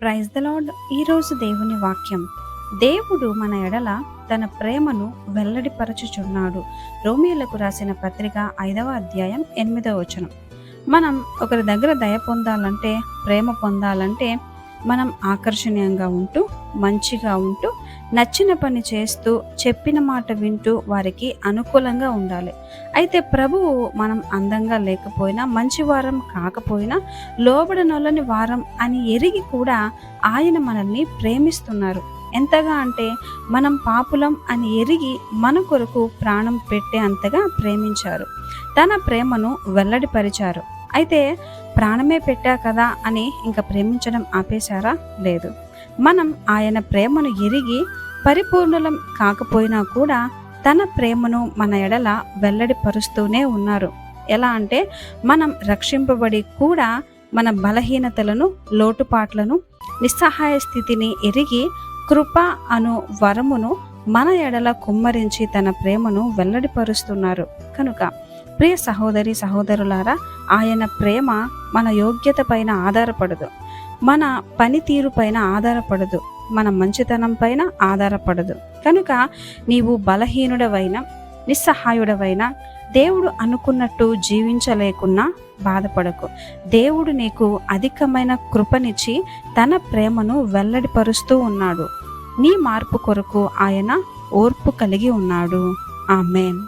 Praise the lord. ఈరోజు దేవుని వాక్యం. దేవుడు మన ఎడల తన ప్రేమను వెల్లడిపరచుచున్నాడు. రోమీయులకు రాసిన పత్రిక 5వ అధ్యాయం 8వ వచనం. మనం ఒకరి దగ్గర దయ పొందాలంటే, ప్రేమ పొందాలంటే మనం ఆకర్షణీయంగా ఉంటూ, మంచిగా ఉంటూ, నచ్చిన పని చేస్తూ, చెప్పిన మాట వింటూ వారికి అనుకూలంగా ఉండాలి. అయితే ప్రభువు మనం అందంగా లేకపోయినా, మంచివారం కాకపోయినా, లోబడనొల్లని వారం అని ఎరిగి కూడా ఆయన మనల్ని ప్రేమిస్తున్నారు. ఎంతగా అంటే మనం పాపులం అని ఎరిగి మన కొరకు ప్రాణం పెట్టే అంతగా ప్రేమించారు. తన ప్రేమను వెల్లడిపరిచారు. అయితే ప్రాణమే పెట్టా కదా అని ఇంకా ప్రేమించడం ఆపేశారా? లేదు. మనం ఆయన ప్రేమను ఎరిగి పరిపూర్ణులం కాకపోయినా కూడా తన ప్రేమను మన ఎడల వెల్లడిపరుస్తూనే ఉన్నారు. ఎలా అంటే మనం రక్షింపబడి కూడా మన బలహీనతలను, లోటుపాట్లను, నిస్సహాయ స్థితిని ఎరిగి కృప అను వరమును మన ఎడల కుమ్మరించి తన ప్రేమను వెల్లడిపరుస్తున్నారు. కనుక ప్రియ సహోదరి సహోదరులారా, ఆయన ప్రేమ మన యోగ్యత పైన ఆధారపడదు, మన పనితీరు పైన ఆధారపడదు, మన మంచితనం పైన ఆధారపడదు. కనుక నీవు బలహీనుడవైనా, నిస్సహాయుడవైనా, దేవుడు అనుకున్నట్టు జీవించలేకున్నా బాధపడకు. దేవుడు నీకు అధికమైన కృపనిచ్చి తన ప్రేమను వెల్లడిపరుస్తూ ఉన్నాడు. నీ మార్పు కొరకు ఆయన ఓర్పు కలిగి ఉన్నాడు. ఆమేన్.